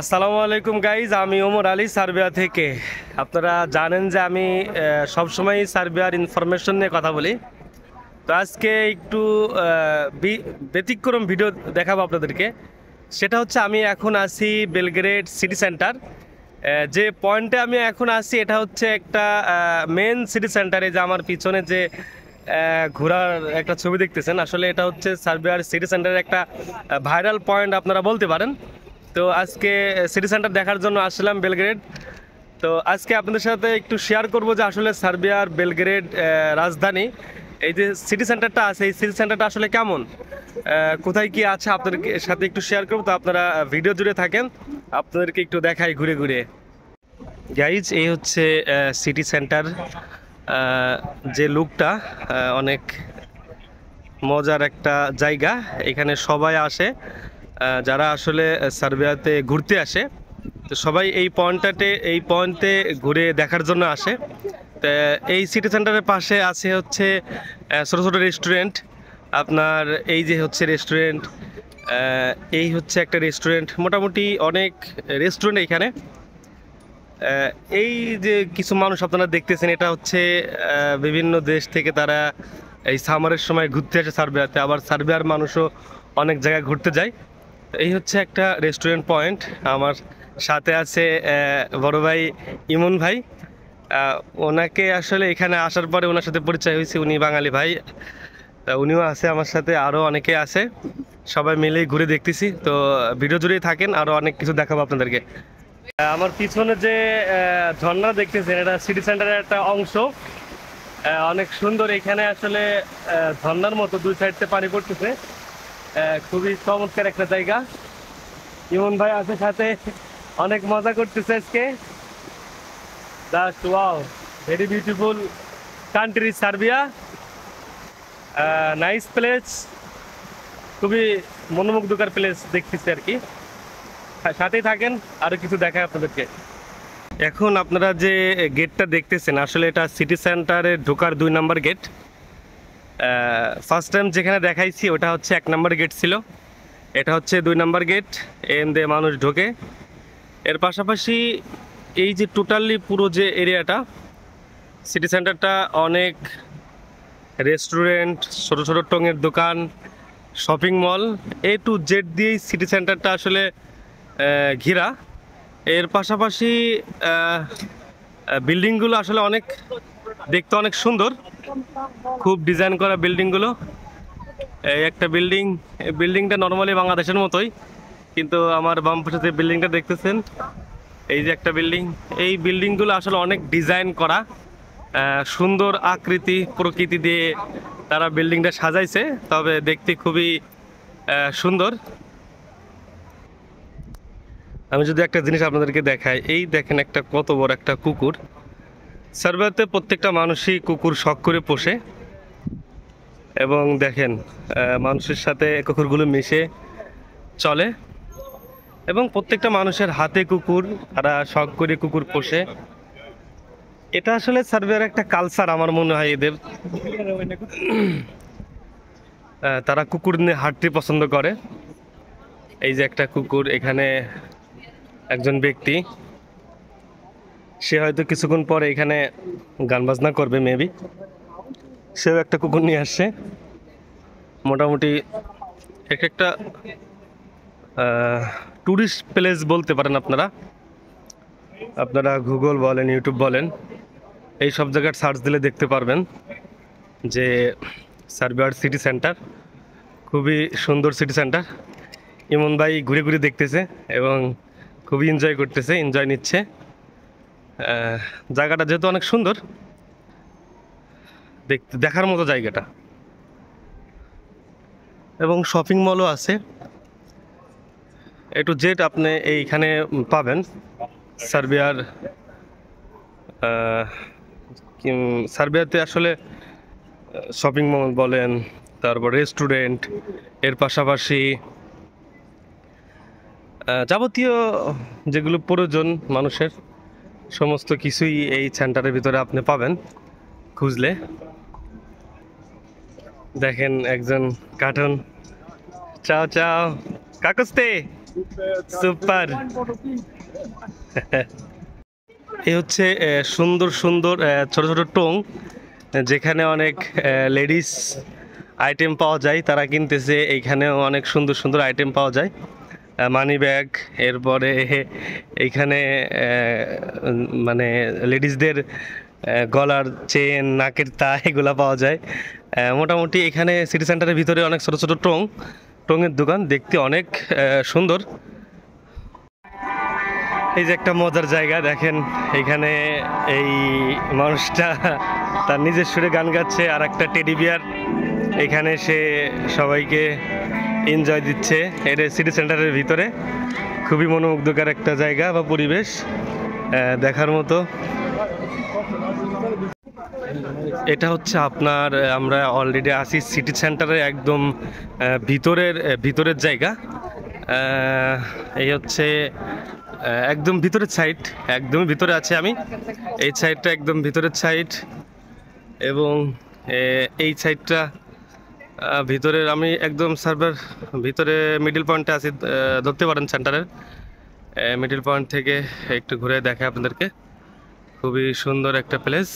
আসসালামু আলাইকুম গাইজ, আমি ওমর আলী সার্বিয়া থেকে। আপনারা জানেন যে আমি সবসময় সার্বিয়ার ইনফরমেশন নিয়ে কথা বলি। তো আজকে একটু ব্যতিক্রম ভিডিও দেখাবো আপনাদেরকে। সেটা হচ্ছে আমি এখন আছি বেলগ্রেড সিটি সেন্টার। যে পয়েন্টে আমি এখন আছি এটা হচ্ছে একটা মেন সিটি সেন্টারে, যে আমার পিছনে যে ঘোরার একটা ছবি দেখতেছেন, আসলে এটা হচ্ছে সার্বিয়ার সিটি সেন্টারের একটা ভাইরাল পয়েন্ট আপনারা বলতে পারেন। তো আজকে সিটি সেন্টার দেখার জন্য আসলাম বেলগ্রেড। তো আজকে আপনাদের সাথে একটু শেয়ার করব যে আসলে সার্বিয়ার বেলগ্রেড রাজধানী, এই যে সিটি সেন্টারটা আছে, এই সিটি সেন্টারটা আসলে কেমন, কোথায় কি আছে আপনাদের সাথে একটু শেয়ার করবো। তো আপনারা ভিডিও জুড়ে থাকেন, আপনাদেরকে একটু দেখাই ঘুরে ঘুরে। গাইজ, এই হচ্ছে সিটি সেন্টার। যে লুকটা অনেক মজার একটা জায়গা। এখানে সবাই আসে, যারা আসলে সার্বিয়াতে ঘুরতে আসে। তো সবাই এই পয়েন্টে ঘুরে দেখার জন্য আসে। তো এই সিটি সেন্টারের পাশে আছে হচ্ছে ছোটো ছোটো রেস্টুরেন্ট। আপনার এই যে হচ্ছে রেস্টুরেন্ট, এই হচ্ছে একটা রেস্টুরেন্ট, মোটামুটি অনেক রেস্টুরেন্ট এইখানে। এই যে কিছু মানুষ আপনারা দেখতেছেন, এটা হচ্ছে বিভিন্ন দেশ থেকে তারা এই সামারের সময় ঘুরতে আসে সার্বিয়াতে। আবার সার্বিয়ার মানুষও অনেক জায়গায় ঘুরতে যায়। এই হচ্ছে একটা রেস্টুরেন্ট পয়েন্ট। আমার সাথে আছে বড় ভাই ইমন ভাই। ওনাকে আসলে এখানে আসার পরে ওনার সাথে পরিচয় হয়েছে, উনি বাঙালি ভাই। উনিও আছে আমার সাথে, আরও অনেকে আছে, সবাই মিলেই ঘুরে দেখতেছি। তো ভিডিও জুড়েই থাকেন, আরও অনেক কিছু দেখাবো আপনাদেরকে। আমার পিছনে যে ঝর্ণা দেখতেছেন, এটা সিটি সেন্টারের একটা অংশ। অনেক সুন্দর, এখানে আসলে ঝর্ণার মতো দুই সাইড থেকে পানি পড়তেছে। খুবই চমৎকার একটা জায়গা। ইমন ভাই আছে সাথে, অনেক মজা করতেছে আজকে। Just wow, very beautiful country Serbia, nice place, খুবই মনোমুগ্ধকর প্লেস দেখতেছি আর কি। সাথেই থাকেন, আরও কিছু দেখায় আপনাদেরকে। এখন আপনারা যে গেটটা দেখতেছেন, আসলে এটা সিটি সেন্টারে ঢোকার 2 নম্বর গেট। ফার্স্ট টাইম যেখানে দেখাইছি ওটা হচ্ছে 1 নম্বর গেট ছিল, এটা হচ্ছে 2 নম্বর গেট। এন দিয়ে মানুষ ঢোকে। এর পাশাপাশি এই যে টোটালি পুরো যে এরিয়াটা, সিটি সেন্টারটা অনেক রেস্টুরেন্ট, ছোটো ছোটো টঙের দোকান, shopping mall, A to Z দিয়েই সিটি সেন্টারটা আসলে ঘেরা। এর পাশাপাশি বিল্ডিংগুলো আসলে অনেক দেখতে অনেক সুন্দর, খুব ডিজাইন করা বিল্ডিংগুলো। এই একটা বিল্ডিং, এই বিল্ডিংটা নর্মালি বাংলাদেশের মতোই, কিন্তু আমার বাম পাশে যে বিল্ডিংটা দেখতেছেন, এই যে একটা বিল্ডিং, এই বিল্ডিংগুলো আসলে অনেক ডিজাইন করা, সুন্দর আকৃতি প্রকৃতি দিয়ে তারা বিল্ডিংটা সাজাইছে, তবে দেখতে খুবই সুন্দর। আমি যদি একটা জিনিস আপনাদেরকে দেখাই, এই দেখেন একটা কত বড় একটা কুকুর। সার্বিয়াতে প্রত্যেকটা মানুষই কুকুর শখ করে পোষে, এবং দেখেন মানুষের সাথে কুকুরগুলো মিশে চলে, এবং প্রত্যেকটা মানুষের হাতে কুকুর, তারা শখ করে কুকুর পোষে। এটা আসলে সার্বিয়ার একটা কালচার আমার মনে হয় এদের। তারা কুকুর নিয়ে হাঁটতে পছন্দ করে। এই যে একটা কুকুর, এখানে একজন ব্যক্তি, সে হয়তো কিছুক্ষণ পরে এখানে গান বাজনা করবে মেবি, সেও একটা কুকুর নিয়ে আসছে। মোটামুটি একটা ট্যুরিস্ট প্লেস বলতে পারেন আপনারা গুগল বলেন, ইউটিউব বলেন, এই সব জায়গার সার্চ দিলে দেখতে পারবেন যে সার্বিয়ার সিটি সেন্টার খুবই সুন্দর সিটি সেন্টার। ইমন ভাই ঘুরে ঘুরে দেখতেছে এবং খুবই এনজয় করতেছে, এনজয় নিচ্ছে। জায়গাটা যেহেতু অনেক সুন্দর, দেখার মতো জায়গাটা, এবং শপিং মলও আছে। A to Z আপনি এইখানে পাবেন। সার্বিয়াতে আসলে শপিং মল বলেন, তারপর রেস্টুরেন্ট, এর পাশাপাশি যাবতীয় যেগুলো প্রয়োজন মানুষের, সমস্ত কিছুই এই সেন্টারের ভিতরে আপনি পাবেন খুঁজলে। দেখেন একজন কার্টুন, চাও চাও কাকুস্তে, সুপার। এই হচ্ছে সুন্দর সুন্দর ছোট ছোট টং, যেখানে অনেক লেডিস আইটেম পাওয়া যায়, তারা কিনতেছে। এইখানেও অনেক সুন্দর সুন্দর আইটেম পাওয়া যায়, মানি ব্যাগ, এরপরে এইখানে মানে লেডিসদের গলার চেন, নাকের তা, এগুলা পাওয়া যায়। মোটামুটি এখানে সিটি সেন্টারের ভিতরে অনেক ছোট ছোট টঙের দোকান, দেখতে অনেক সুন্দর। এই যে একটা মজার জায়গা দেখেন, এখানে এই মানুষটা তার নিজের সুরে গান গাচ্ছে, আর একটা টেডি বিয়ার এখানে সে সবাইকে এনজয় দিচ্ছে। এটা সিটি সেন্টারের ভিতরে খুবই মনোমুগ্ধকর একটা জায়গা বা পরিবেশ, দেখার মতো। এটা হচ্ছে আপনার, আমরা অলরেডি আছি সিটি সেন্টারের একদম ভিতরের জায়গা। এই হচ্ছে একদম ভিতরের সাইড, একদমই ভিতরে আছে আমি। এই সাইডটা একদম ভিতরের সাইড, এবং এই সাইডটা ভিতরের। আমি একদম সার্ভার ভিতরে মিডল পয়েন্টে আছি, ধরতে পারেন সেন্টারের মিডল পয়েন্ট থেকে একটু ঘুরে দেখে আপনাদেরকে। খুবই সুন্দর একটা প্লেস।